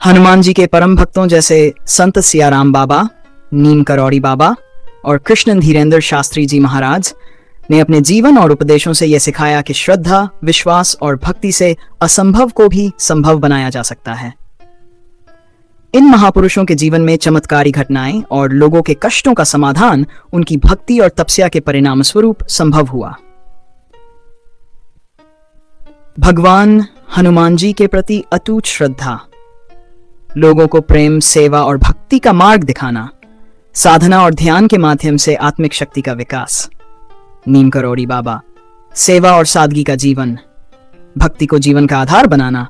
हनुमान जी के परम भक्तों जैसे संत सियाराम बाबा, नीम करौड़ी बाबा और कृष्ण धीरेन्द्र शास्त्री जी महाराज ने अपने जीवन और उपदेशों से यह सिखाया कि श्रद्धा, विश्वास और भक्ति से असंभव को भी संभव बनाया जा सकता है। इन महापुरुषों के जीवन में चमत्कारी घटनाएं और लोगों के कष्टों का समाधान उनकी भक्ति और तपस्या के परिणाम स्वरूप संभव हुआ। भगवान हनुमान जी के प्रति अटूट श्रद्धा, लोगों को प्रेम, सेवा और भक्ति का मार्ग दिखाना, साधना और ध्यान के माध्यम से आत्मिक शक्ति का विकास। नीम करौड़ी बाबा, सेवा और सादगी का जीवन, भक्ति को जीवन का आधार बनाना,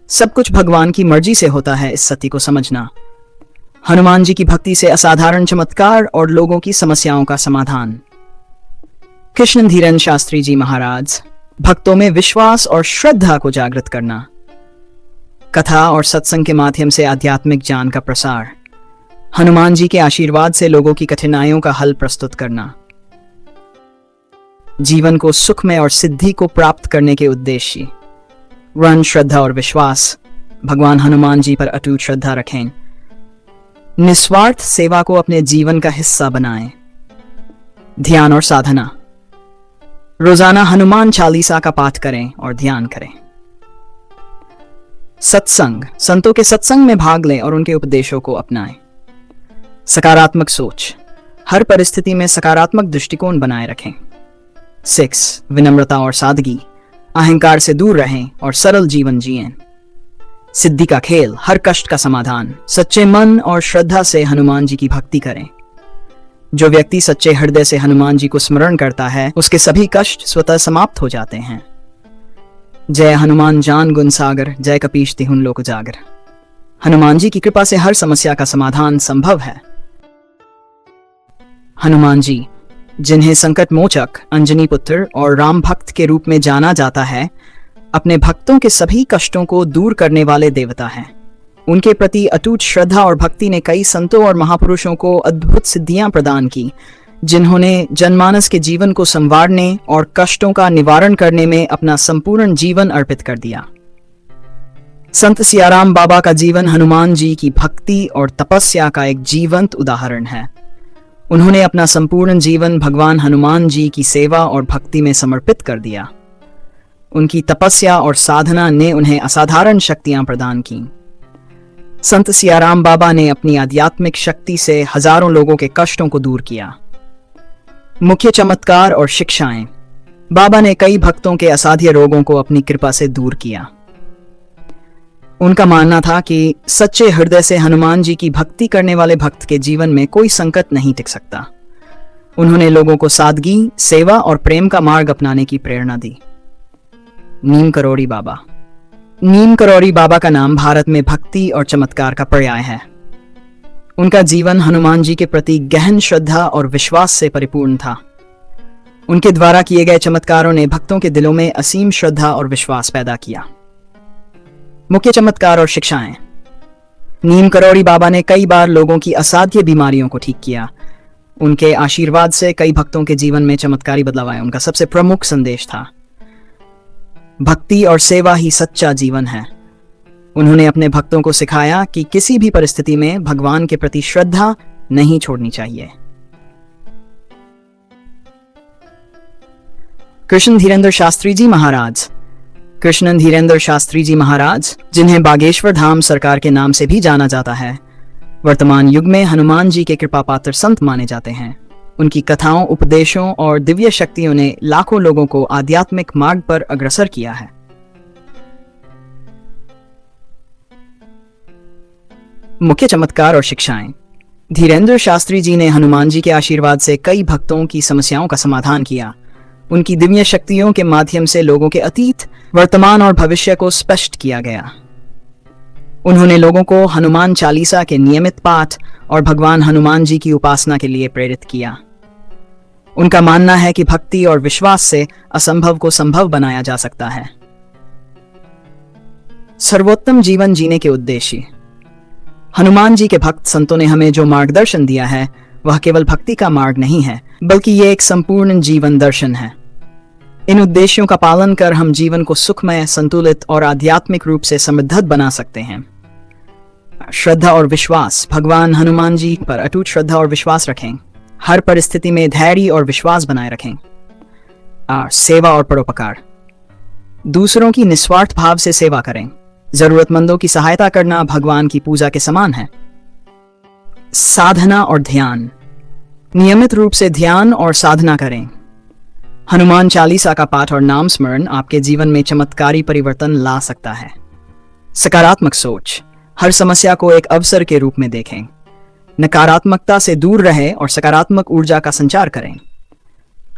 सब कुछ भगवान की मर्जी से होता है, इस सत्य को समझना। हनुमान जी की भक्ति से असाधारण चमत्कार और लोगों की समस्याओं का समाधान। कृष्ण धीरेन्द्र शास्त्री जी महाराज, भक्तों में विश्वास और श्रद्धा को जागृत करना, कथा और सत्संग के माध्यम से आध्यात्मिक ज्ञान का प्रसार। हनुमान जी के आशीर्वाद से लोगों की कठिनाइयों का हल प्रस्तुत करना, जीवन को सुखमय और सिद्धि को प्राप्त करने के उद्देश्य। रण, श्रद्धा और विश्वास, भगवान हनुमान जी पर अटूट श्रद्धा रखें, निस्वार्थ सेवा को अपने जीवन का हिस्सा बनाएं। ध्यान और साधना, रोजाना हनुमान चालीसा का पाठ करें और ध्यान करें। सत्संग, संतों के सत्संग में भाग लें और उनके उपदेशों को अपनाएं। सकारात्मक सोच, हर परिस्थिति में सकारात्मक दृष्टिकोण बनाए रखें। 6. विनम्रता और सादगी, अहंकार से दूर रहें और सरल जीवन जिएं। सिद्धि का खेल, हर कष्ट का समाधान, सच्चे मन और श्रद्धा से हनुमान जी की भक्ति करें। जो व्यक्ति सच्चे हृदय से हनुमान जी को स्मरण करता है, उसके सभी कष्ट स्वतः समाप्त हो जाते हैं। जय हनुमान ज्ञान गुण सागर, जय कपीश तिहुँ लोक उजागर। हनुमान जी की कृपा से हर समस्या का समाधान संभव है। हनुमान जी, जिन्हें संकट मोचक, अंजनी पुत्र और राम भक्त के रूप में जाना जाता है, अपने भक्तों के सभी कष्टों को दूर करने वाले देवता हैं। उनके प्रति अटूट श्रद्धा और भक्ति ने कई संतों और महापुरुषों को अद्भुत सिद्धियां प्रदान की, जिन्होंने जनमानस के जीवन को संवारने और कष्टों का निवारण करने में अपना संपूर्ण जीवन अर्पित कर दिया। संत सियाराम बाबा का जीवन हनुमान जी की भक्ति और तपस्या का एक जीवंत उदाहरण है। उन्होंने अपना संपूर्ण जीवन भगवान हनुमान जी की सेवा और भक्ति में समर्पित कर दिया। उनकी तपस्या और साधना ने उन्हें असाधारण शक्तियां प्रदान की। संत सियाराम बाबा ने अपनी आध्यात्मिक शक्ति से हजारों लोगों के कष्टों को दूर किया। मुख्य चमत्कार और शिक्षाएं, बाबा ने कई भक्तों के असाध्य रोगों को अपनी कृपा से दूर किया। उनका मानना था कि सच्चे हृदय से हनुमान जी की भक्ति करने वाले भक्त के जीवन में कोई संकट नहीं टिक सकता। उन्होंने लोगों को सादगी, सेवा और प्रेम का मार्ग अपनाने की प्रेरणा दी। नीम करौड़ी बाबा, नीम करौड़ी बाबा का नाम भारत में भक्ति और चमत्कार का पर्याय है। उनका जीवन हनुमान जी के प्रति गहन श्रद्धा और विश्वास से परिपूर्ण था। उनके द्वारा किए गए चमत्कारों ने भक्तों के दिलों में असीम श्रद्धा और विश्वास पैदा किया। मुख्य चमत्कार और शिक्षाएं, नीम करौड़ी बाबा ने कई बार लोगों की असाध्य बीमारियों को ठीक किया। उनके आशीर्वाद से कई भक्तों के जीवन में चमत्कारी बदलाव आए। उनका सबसे प्रमुख संदेश था, भक्ति और सेवा ही सच्चा जीवन है। उन्होंने अपने भक्तों को सिखाया कि किसी भी परिस्थिति में भगवान के प्रति श्रद्धा नहीं छोड़नी चाहिए। कृष्ण धीरेन्द्र शास्त्री जी महाराज, कृष्ण धीरेन्द्र शास्त्री जी महाराज, जिन्हें बागेश्वर धाम सरकार के नाम से भी जाना जाता है, वर्तमान युग में हनुमान जी के कृपा पात्र संत माने जाते हैं। उनकी कथाओं, उपदेशों और दिव्य शक्तियों ने लाखों लोगों को आध्यात्मिक मार्ग पर अग्रसर किया है। मुख्य चमत्कार और शिक्षाएं, धीरेन्द्र शास्त्री जी ने हनुमान जी के आशीर्वाद से कई भक्तों की समस्याओं का समाधान किया। उनकी दिव्य शक्तियों के माध्यम से लोगों के अतीत, वर्तमान और भविष्य को स्पष्ट किया गया। उन्होंने लोगों को हनुमान चालीसा के नियमित पाठ और भगवान हनुमान जी की उपासना के लिए प्रेरित किया। उनका मानना है कि भक्ति और विश्वास से असंभव को संभव बनाया जा सकता है। सर्वोत्तम जीवन जीने के उद्देश्य, हनुमान जी के भक्त संतों ने हमें जो मार्गदर्शन दिया है, वह केवल भक्ति का मार्ग नहीं है, बल्कि ये एक संपूर्ण जीवन दर्शन है। इन उद्देश्यों का पालन कर हम जीवन को सुखमय, संतुलित और आध्यात्मिक रूप से समृद्ध बना सकते हैं। श्रद्धा और विश्वास। भगवान हनुमान जी पर अटूट श्रद्धा और विश्वास रखें। हर परिस्थिति में धैर्य और विश्वास बनाए रखें। सेवा और परोपकार। दूसरों की निस्वार्थ भाव से सेवा करें। जरूरतमंदों की सहायता करना भगवान की पूजा के समान है। साधना और ध्यान। नियमित रूप से ध्यान और साधना करें। हनुमान चालीसा का पाठ और नाम स्मरण आपके जीवन में चमत्कारी परिवर्तन ला सकता है। सकारात्मक सोच। हर समस्या को एक अवसर के रूप में देखें। नकारात्मकता से दूर रहें और सकारात्मक ऊर्जा का संचार करें।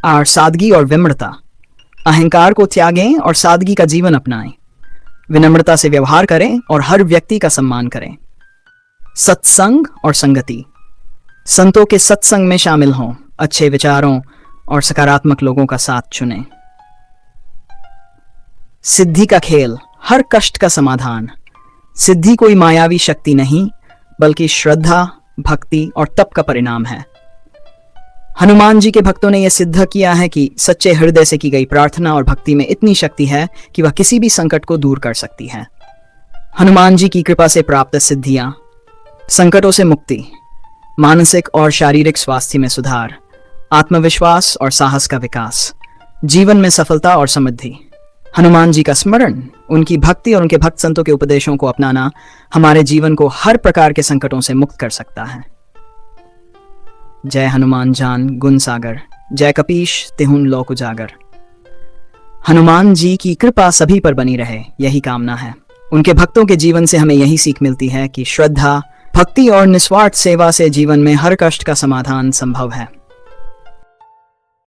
और सादगी और विनम्रता। अहंकार को त्यागें और सादगी का जीवन अपनाएं। विनम्रता से व्यवहार करें और हर व्यक्ति का सम्मान करें। सत्संग और संगति। संतों के सत्संग में शामिल हों। अच्छे विचारों और सकारात्मक लोगों का साथ चुनें। सिद्धि का खेल। हर कष्ट का समाधान। सिद्धि कोई मायावी शक्ति नहीं, बल्कि श्रद्धा, भक्ति और तप का परिणाम है। हनुमान जी के भक्तों ने यह सिद्ध किया है कि सच्चे हृदय से की गई प्रार्थना और भक्ति में इतनी शक्ति है कि वह किसी भी संकट को दूर कर सकती है। हनुमान जी की कृपा से प्राप्त सिद्धियां। संकटों से मुक्ति, मानसिक और शारीरिक स्वास्थ्य में सुधार, आत्मविश्वास और साहस का विकास, जीवन में सफलता और समृद्धि। हनुमान जी का स्मरण, उनकी भक्ति और उनके भक्त संतों के उपदेशों को अपनाना हमारे जीवन को हर प्रकार के संकटों से मुक्त कर सकता है। जय हनुमान जान गुण सागर, जय कपीश तिहुन लोक उजागर। हनुमान जी की कृपा सभी पर बनी रहे, यही कामना है। उनके भक्तों के जीवन से हमें यही सीख मिलती है कि श्रद्धा, भक्ति और निस्वार्थ सेवा से जीवन में हर कष्ट का समाधान संभव है।